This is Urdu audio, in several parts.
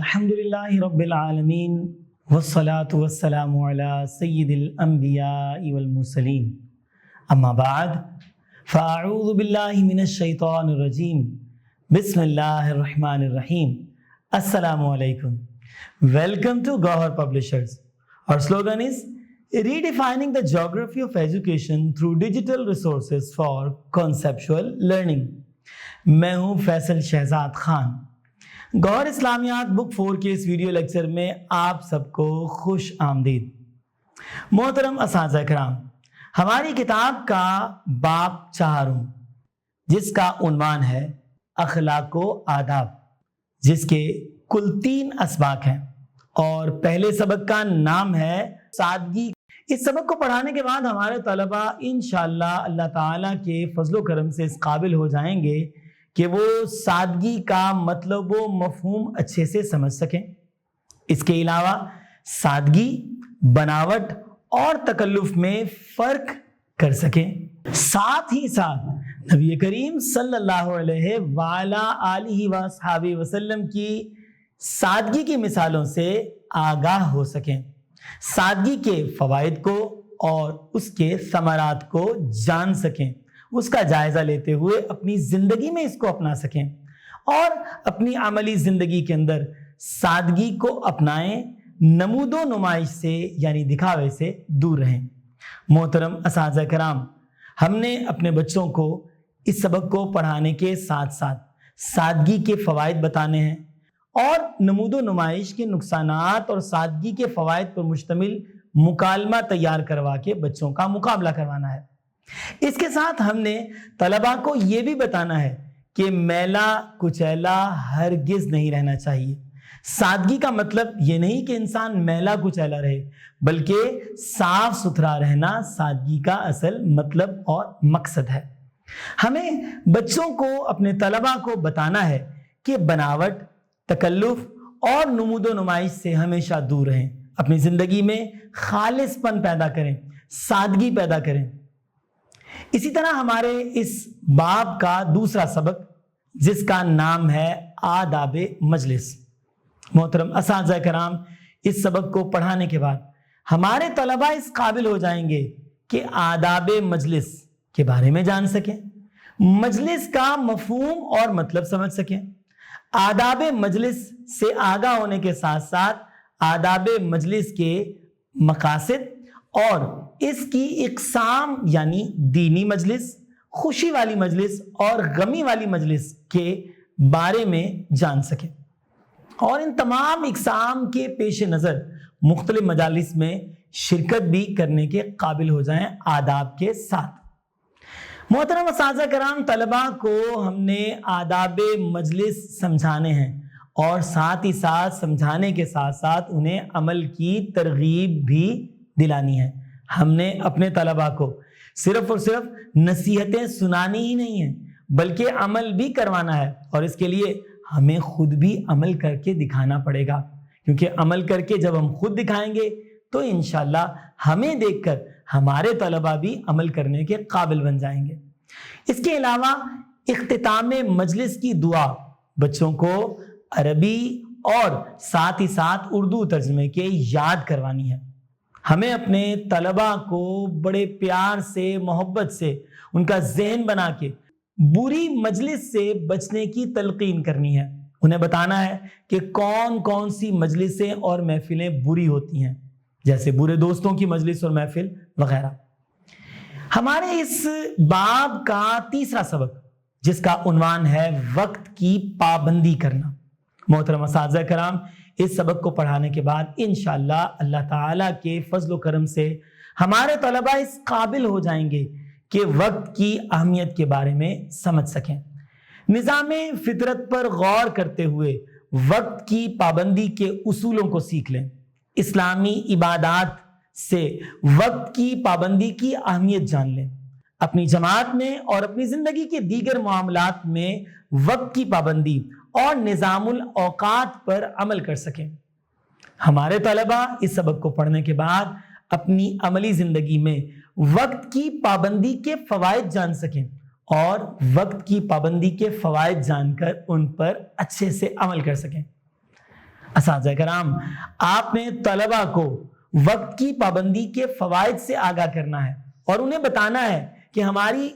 الحمدللہ رب العالمین والصلاة والسلام علی سید الانبیاء والمرسلین اما بعد فاعوذ باللہ من الشیطان الرجیم بسم اللہ الرحمن الرحیم السلام علیکم. Welcome to Gauhar Publishers. Our slogan is redefining the geography of education through digital resources for conceptual learning. میں ہوں فیصل شہزاد خان. گوہر اسلامیات بک 4 کے اس ویڈیو لیکچر میں آپ سب کو خوش آمدید. محترم اساتذہ کرام، ہماری کتاب کا باب 4 جس کا عنوان ہے اخلاق و آداب، جس کے کل 3 اسباق ہیں اور پہلے سبق کا نام ہے سادگی. اس سبق کو پڑھانے کے بعد ہمارے طلبہ انشاءاللہ اللہ تعالیٰ کے فضل و کرم سے اس قابل ہو جائیں گے کہ وہ سادگی کا مطلب و مفہوم اچھے سے سمجھ سکیں. اس کے علاوہ سادگی، بناوٹ اور تکلف میں فرق کر سکیں. ساتھ ہی ساتھ نبی کریم صلی اللہ علیہ وآلہ آلہ وصحبہ وسلم کی سادگی کی مثالوں سے آگاہ ہو سکیں، سادگی کے فوائد کو اور اس کے ثمرات کو جان سکیں، اس کا جائزہ لیتے ہوئے اپنی زندگی میں اس کو اپنا سکیں اور اپنی عملی زندگی کے اندر سادگی کو اپنائیں، نمود و نمائش سے یعنی دکھاوے سے دور رہیں. محترم اساتذہ کرام، ہم نے اپنے بچوں کو اس سبق کو پڑھانے کے ساتھ ساتھ سادگی کے فوائد بتانے ہیں اور نمود و نمائش کے نقصانات اور سادگی کے فوائد پر مشتمل مکالمہ تیار کروا کے بچوں کا مقابلہ کروانا ہے. اس کے ساتھ ہم نے طلباء کو یہ بھی بتانا ہے کہ میلا کچیلا ہرگز نہیں رہنا چاہیے. سادگی کا مطلب یہ نہیں کہ انسان میلا کچیلا رہے، بلکہ صاف ستھرا رہنا سادگی کا اصل مطلب اور مقصد ہے. ہمیں بچوں کو، اپنے طلباء کو بتانا ہے کہ بناوٹ، تکلف اور نمود و نمائش سے ہمیشہ دور رہیں، اپنی زندگی میں خالص پن پیدا کریں، سادگی پیدا کریں. اسی طرح ہمارے اس باب کا دوسرا سبق جس کا نام ہے آداب مجلس. محترم اساتذہ کرام، اس سبق کو پڑھانے کے بعد ہمارے طلباء اس قابل ہو جائیں گے کہ آداب مجلس کے بارے میں جان سکیں، مجلس کا مفہوم اور مطلب سمجھ سکیں. آداب مجلس سے آگاہ ہونے کے ساتھ ساتھ آداب مجلس کے مقاصد اور اس کی اقسام یعنی دینی مجلس، خوشی والی مجلس اور غمی والی مجلس کے بارے میں جان سکیں اور ان تمام اقسام کے پیش نظر مختلف مجالس میں شرکت بھی کرنے کے قابل ہو جائیں آداب کے ساتھ. محترم اساتذہ کرام، طلباء کو ہم نے آداب مجلس سمجھانے ہیں اور ساتھ ہی ساتھ سمجھانے کے ساتھ ساتھ انہیں عمل کی ترغیب بھی دلانی ہے. ہم نے اپنے طلباء کو صرف اور صرف نصیحتیں سنانی ہی نہیں ہیں بلکہ عمل بھی کروانا ہے اور اس کے لیے ہمیں خود بھی عمل کر کے دکھانا پڑے گا، کیونکہ عمل کر کے جب ہم خود دکھائیں گے تو انشاءاللہ ہمیں دیکھ کر ہمارے طلباء بھی عمل کرنے کے قابل بن جائیں گے. اس کے علاوہ اختتام مجلس کی دعا بچوں کو عربی اور ساتھ ہی ساتھ اردو ترجمے کے یاد کروانی ہے. ہمیں اپنے طلباء کو بڑے پیار سے، محبت سے ان کا ذہن بنا کے بری مجلس سے بچنے کی تلقین کرنی ہے. انہیں بتانا ہے کہ کون کون سی مجلسیں اور محفلیں بری ہوتی ہیں، جیسے برے دوستوں کی مجلس اور محفل وغیرہ. ہمارے اس باب کا تیسرا سبق جس کا عنوان ہے وقت کی پابندی کرنا. محترم اساتذہ کرام، اس سبق کو پڑھانے کے بعد انشاءاللہ اللہ تعالیٰ کے فضل و کرم سے ہمارے طلباء اس قابل ہو جائیں گے کہ وقت کی اہمیت کے بارے میں سمجھ سکیں. نظام فطرت پر غور کرتے ہوئے وقت کی پابندی کے اصولوں کو سیکھ لیں. اسلامی عبادات سے وقت کی پابندی کی اہمیت جان لیں. اپنی جماعت میں اور اپنی زندگی کے دیگر معاملات میں وقت کی پابندی اور نظام الاوقات پر عمل کر سکیں. ہمارے طلباء اس سبق کو پڑھنے کے بعد اپنی عملی زندگی میں وقت کی پابندی کے فوائد جان سکیں اور وقت کی پابندی کے فوائد جان کر ان پر اچھے سے عمل کر سکیں. اساتذہ کرام، آپ نے طلبہ کو وقت کی پابندی کے فوائد سے آگاہ کرنا ہے اور انہیں بتانا ہے کہ ہماری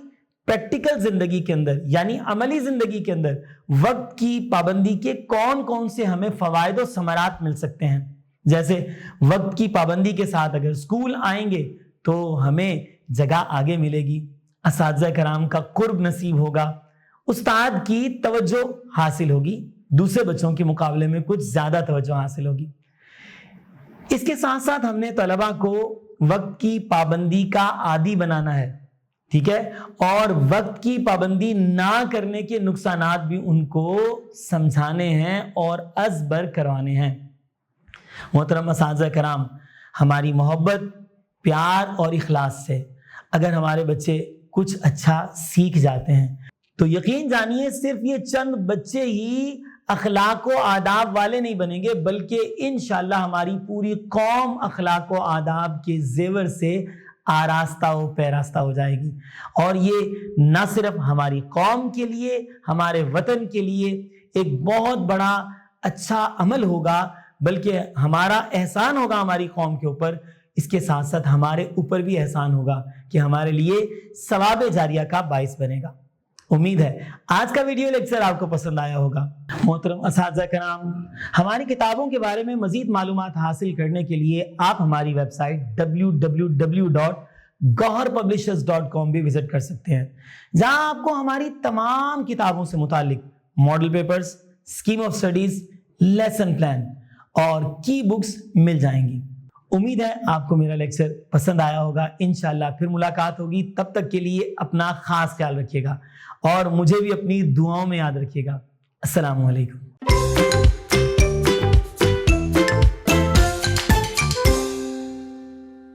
پریکٹیکل زندگی کے اندر یعنی عملی زندگی کے اندر وقت کی پابندی کے کون کون سے ہمیں فوائد و ثمرات مل سکتے ہیں. جیسے وقت کی پابندی کے ساتھ اگر اسکول آئیں گے تو ہمیں جگہ آگے ملے گی، اساتذہ کرام کا قرب نصیب ہوگا، استاد کی توجہ حاصل ہوگی، دوسرے بچوں کے مقابلے میں کچھ زیادہ توجہ حاصل ہوگی. اس کے ساتھ ساتھ ہم نے طلبہ کو وقت کی پابندی کا عادی بنانا ہے، ٹھیک ہے، اور وقت کی پابندی نہ کرنے کے نقصانات بھی ان کو سمجھانے ہیں اور ازبر کروانے ہیں. محترم اساتذہ کرام، ہماری محبت، پیار اور اخلاص سے اگر ہمارے بچے کچھ اچھا سیکھ جاتے ہیں تو یقین جانیے صرف یہ چند بچے ہی اخلاق و آداب والے نہیں بنیں گے، بلکہ انشاءاللہ ہماری پوری قوم اخلاق و آداب کے زیور سے آراستہ و پیراستہ ہو جائے گی. اور یہ نہ صرف ہماری قوم کے لیے، ہمارے وطن کے لیے ایک بہت بڑا اچھا عمل ہوگا، بلکہ ہمارا احسان ہوگا ہماری قوم کے اوپر. اس کے ساتھ ساتھ ہمارے اوپر بھی احسان ہوگا کہ ہمارے لیے ثواب جاریہ کا باعث بنے گا. امید ہے آج کا ویڈیو لیکچر آپ کو پسند آیا ہوگا. محترم اساتذہ کرام، ہماری کتابوں کے بارے میں مزید معلومات حاصل کرنے کے لیے آپ ہماری ویب سائٹ www.goharpublishers.com بھی وزٹ کر سکتے ہیں، جہاں آپ کو ہماری تمام کتابوں سے متعلق model papers, scheme of studies, lesson plan اور کی بکس مل جائیں گی. امید ہے آپ کو میرا لیکچر پسند آیا ہوگا. انشاءاللہ پھر ملاقات ہوگی. تب تک کے لیے اپنا خاص خیال رکھیے گا اور مجھے بھی اپنی دعاؤں میں یاد رکھیے گا. السلام علیکم.